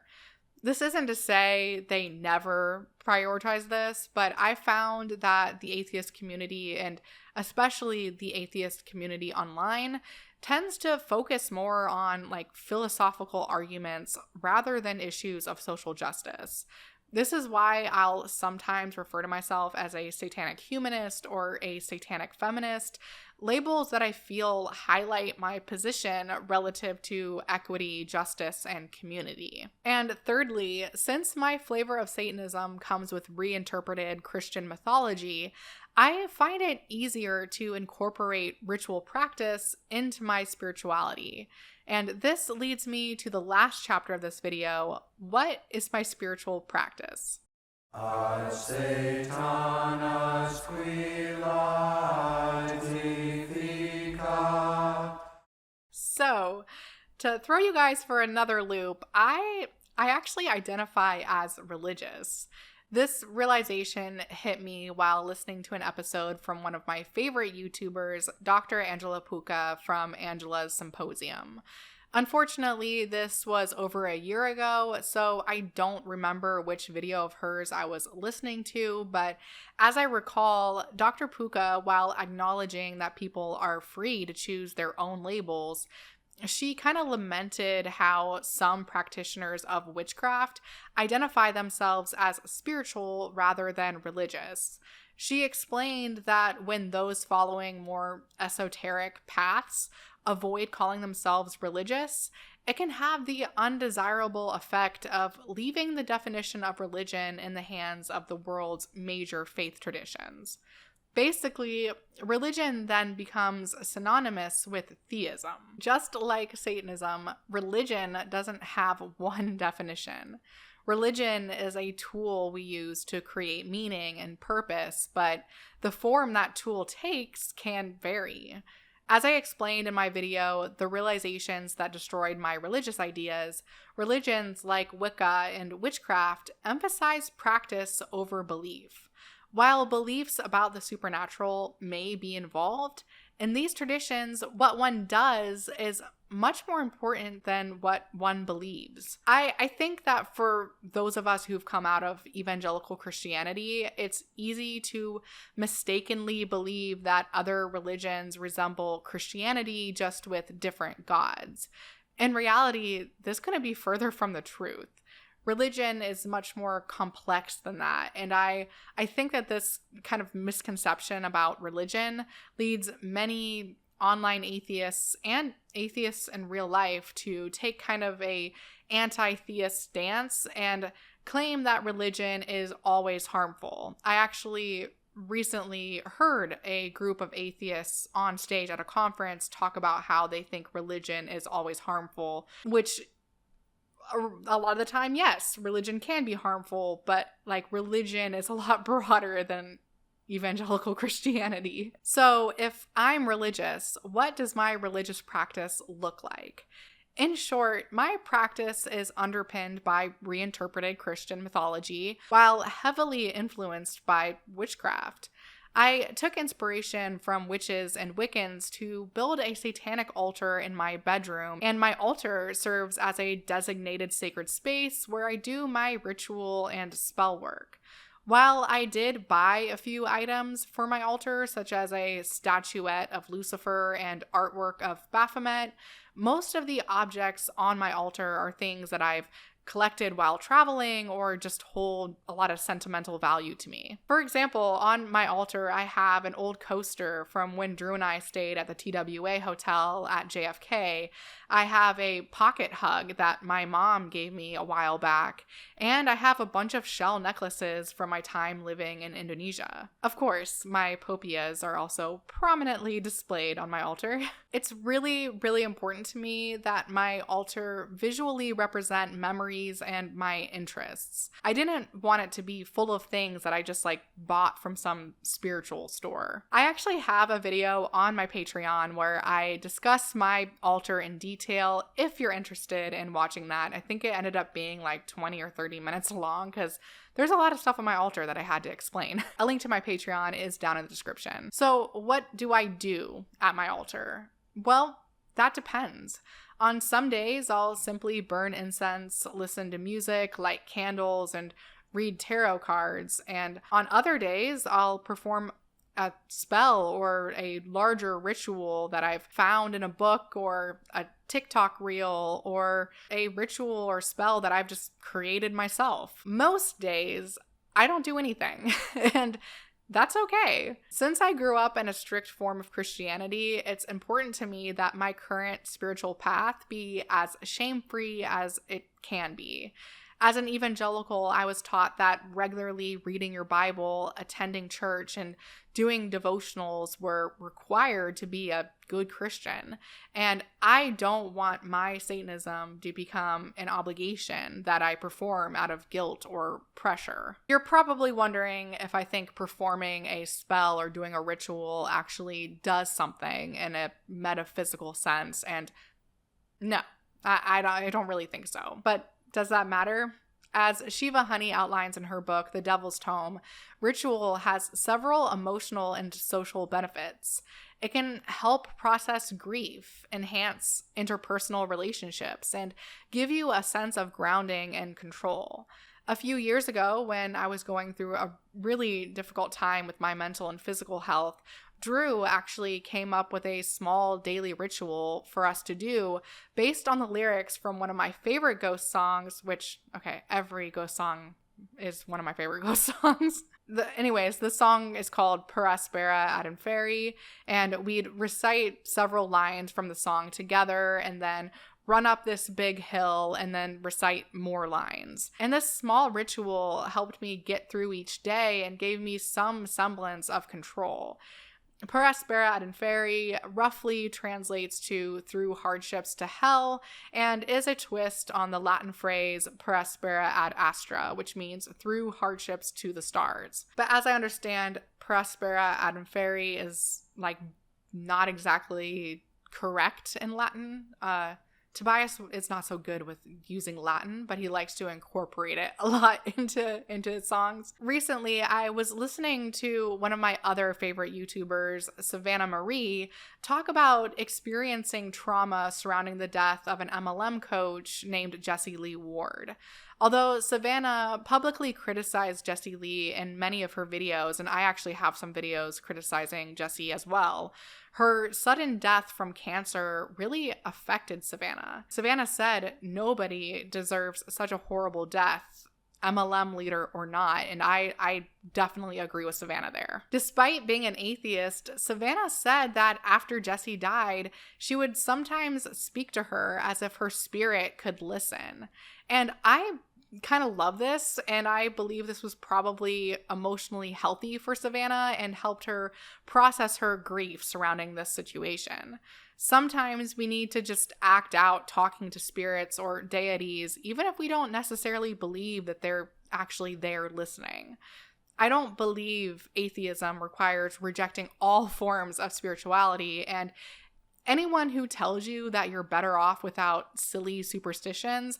This isn't to say they never prioritize this, but I found that the atheist community, and especially the atheist community online, tends to focus more on philosophical arguments rather than issues of social justice. This is why I'll sometimes refer to myself as a satanic humanist or a satanic feminist, labels that I feel highlight my position relative to equity, justice, and community. And thirdly, since my flavor of Satanism comes with reinterpreted Christian mythology, I find it easier to incorporate ritual practice into my spirituality. And this leads me to the last chapter of this video. What is my spiritual practice? Ad Satanas qui laetificat. So, to throw you guys for another loop, I actually identify as religious. This realization hit me while listening to an episode from one of my favorite YouTubers, Dr. Angela Puka from Angela's Symposium. Unfortunately, this was over a year ago, so I don't remember which video of hers I was listening to, but as I recall, Dr. Puka, while acknowledging that people are free to choose their own labels, she kind of lamented how some practitioners of witchcraft identify themselves as spiritual rather than religious. She explained that when those following more esoteric paths avoid calling themselves religious, it can have the undesirable effect of leaving the definition of religion in the hands of the world's major faith traditions. Basically, religion then becomes synonymous with theism. Just like Satanism, religion doesn't have one definition. Religion is a tool we use to create meaning and purpose, but the form that tool takes can vary. As I explained in my video, The Realizations That Destroyed My Religious Ideas, religions like Wicca and witchcraft emphasize practice over belief. While beliefs about the supernatural may be involved, in these traditions, what one does is much more important than what one believes. I think that for those of us who've come out of evangelical Christianity, it's easy to mistakenly believe that other religions resemble Christianity just with different gods. In reality, this couldn't be further from the truth. Religion is much more complex than that, and I think that this kind of misconception about religion leads many online atheists and atheists in real life to take kind of a anti-theist stance and claim that religion is always harmful. I actually recently heard a group of atheists on stage at a conference talk about how they think religion is always harmful, which a lot of the time, yes, religion can be harmful, but like religion is a lot broader than evangelical Christianity. So if I'm religious, what does my religious practice look like? In short, my practice is underpinned by reinterpreted Christian mythology while heavily influenced by witchcraft. I took inspiration from witches and Wiccans to build a satanic altar in my bedroom, and my altar serves as a designated sacred space where I do my ritual and spell work. While I did buy a few items for my altar, such as a statuette of Lucifer and artwork of Baphomet, most of the objects on my altar are things that I've collected while traveling or just hold a lot of sentimental value to me. For example, on my altar, I have an old coaster from when Drew and I stayed at the TWA hotel at JFK. I have a pocket hug that my mom gave me a while back, and I have a bunch of shell necklaces from my time living in Indonesia. Of course, my popias are also prominently displayed on my altar. It's really, really important to me that my altar visually represent memories and my interests. I didn't want it to be full of things that I just bought from some spiritual store. I actually have a video on my Patreon where I discuss my altar in detail if you're interested in watching that. I think it ended up being 20 or 30 minutes long because there's a lot of stuff on my altar that I had to explain. A link to my Patreon is down in the description. So what do I do at my altar? Well, that depends. On some days, I'll simply burn incense, listen to music, light candles, and read tarot cards. And on other days, I'll perform a spell or a larger ritual that I've found in a book or a TikTok reel, or a ritual or spell that I've just created myself. Most days, I don't do anything. And that's okay. Since I grew up in a strict form of Christianity, it's important to me that my current spiritual path be as shame-free as it can be. As an evangelical, I was taught that regularly reading your Bible, attending church, and doing devotionals were required to be a good Christian. And I don't want my Satanism to become an obligation that I perform out of guilt or pressure. You're probably wondering if I think performing a spell or doing a ritual actually does something in a metaphysical sense. And no, I don't really think so. But does that matter? As Shiva Honey outlines in her book, The Devil's Tome, ritual has several emotional and social benefits. It can help process grief, enhance interpersonal relationships, and give you a sense of grounding and control. A few years ago, when I was going through a really difficult time with my mental and physical health, Drew actually came up with a small daily ritual for us to do based on the lyrics from one of my favorite ghost songs, which, okay, every ghost song is one of my favorite ghost songs. The song is called Per Aspera ad Inferi, and we'd recite several lines from the song together and then run up this big hill and then recite more lines. And this small ritual helped me get through each day and gave me some semblance of control. Per Aspera ad Inferi roughly translates to through hardships to hell, and is a twist on the Latin phrase per aspera ad astra, which means through hardships to the stars. But as I understand, per aspera ad Inferi is not exactly correct in Latin. Tobias is not so good with using Latin, but he likes to incorporate it a lot into his songs. Recently, I was listening to one of my other favorite YouTubers, Savannah Marie, talk about experiencing trauma surrounding the death of an MLM coach named Jesse Lee Ward. Although Savannah publicly criticized Jesse Lee in many of her videos, and I actually have some videos criticizing Jesse as well, her sudden death from cancer really affected Savannah. Savannah said nobody deserves such a horrible death, MLM leader or not, and I definitely agree with Savannah there. Despite being an atheist, Savannah said that after Jesse died, she would sometimes speak to her as if her spirit could listen. And I kind of love this, and I believe this was probably emotionally healthy for Savannah and helped her process her grief surrounding this situation. Sometimes we need to just act out talking to spirits or deities, even if we don't necessarily believe that they're actually there listening. I don't believe atheism requires rejecting all forms of spirituality, and anyone who tells you that you're better off without silly superstitions,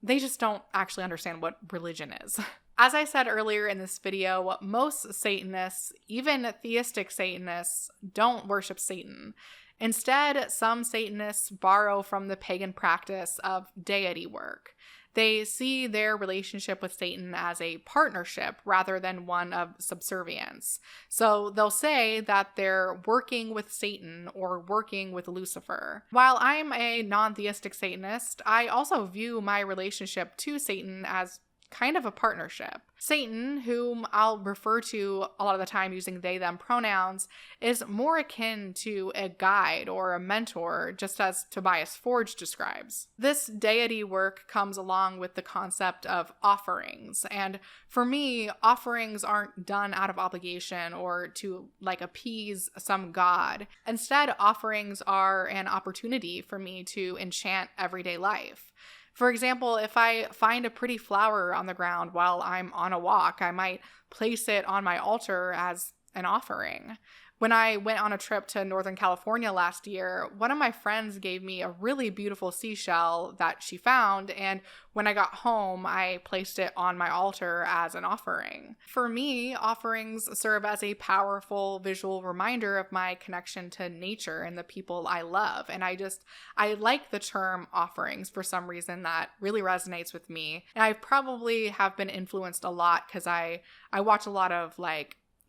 they just don't actually understand what religion is. As I said earlier in this video, most Satanists, even theistic Satanists, don't worship Satan. Instead, some Satanists borrow from the pagan practice of deity work. They see their relationship with Satan as a partnership rather than one of subservience. So they'll say that they're working with Satan or working with Lucifer. While I'm a non-theistic Satanist, I also view my relationship to Satan as kind of a partnership. Satan, whom I'll refer to a lot of the time using they, them pronouns, is more akin to a guide or a mentor, just as Tobias Forge describes. This deity work comes along with the concept of offerings, and for me, offerings aren't done out of obligation or to appease some god. Instead, offerings are an opportunity for me to enchant everyday life. For example, if I find a pretty flower on the ground while I'm on a walk, I might place it on my altar as an offering. When I went on a trip to Northern California last year, one of my friends gave me a really beautiful seashell that she found, and when I got home, I placed it on my altar as an offering. For me, offerings serve as a powerful visual reminder of my connection to nature and the people I love, and I like the term offerings for some reason that really resonates with me, and I probably have been influenced a lot because I watch a lot of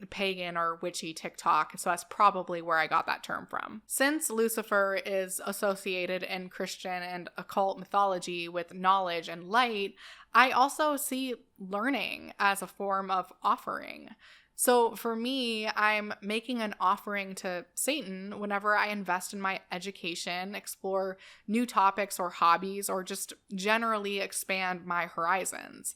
pagan or witchy TikTok, so that's probably where I got that term from. Since Lucifer is associated in Christian and occult mythology with knowledge and light, I also see learning as a form of offering. So for me, I'm making an offering to Satan whenever I invest in my education, explore new topics or hobbies, or just generally expand my horizons.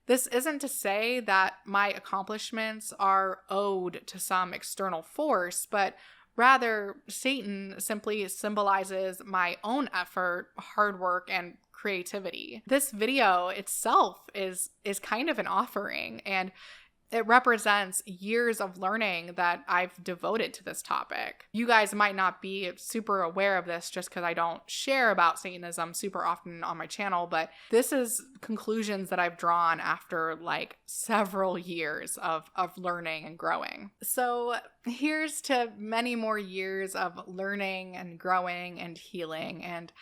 This isn't to say that my accomplishments are owed to some external force, but rather Satan simply symbolizes my own effort, hard work, and creativity. This video itself is kind of an offering, and it represents years of learning that I've devoted to this topic. You guys might not be super aware of this just because I don't share about Satanism super often on my channel, but this is conclusions that I've drawn after several years of learning and growing. So here's to many more years of learning and growing and healing, and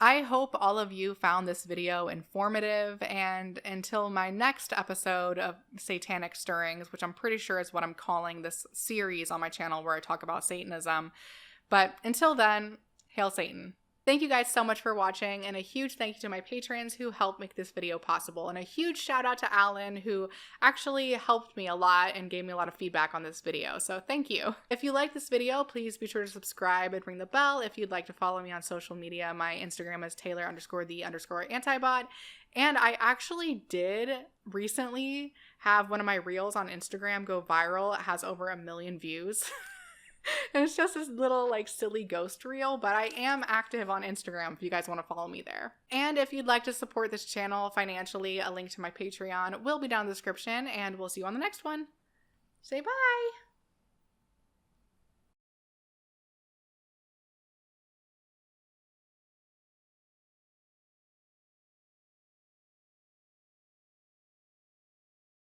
I hope all of you found this video informative, and until my next episode of Satanic Stirrings, which I'm pretty sure is what I'm calling this series on my channel where I talk about Satanism, but until then, hail Satan. Thank you guys so much for watching, and a huge thank you to my patrons who helped make this video possible, and a huge shout out to Alan, who actually helped me a lot and gave me a lot of feedback on this video, so thank you. If you like this video, please be sure to subscribe and ring the bell. If you'd like to follow me on social media, my Instagram is Taylor_the_Antibot, and I actually did recently have one of my reels on Instagram go viral. It has over 1 million views. And it's just this little silly ghost reel, but I am active on Instagram if you guys want to follow me there. And if you'd like to support this channel financially, a link to my Patreon will be down in the description, and we'll see you on the next one. Say bye!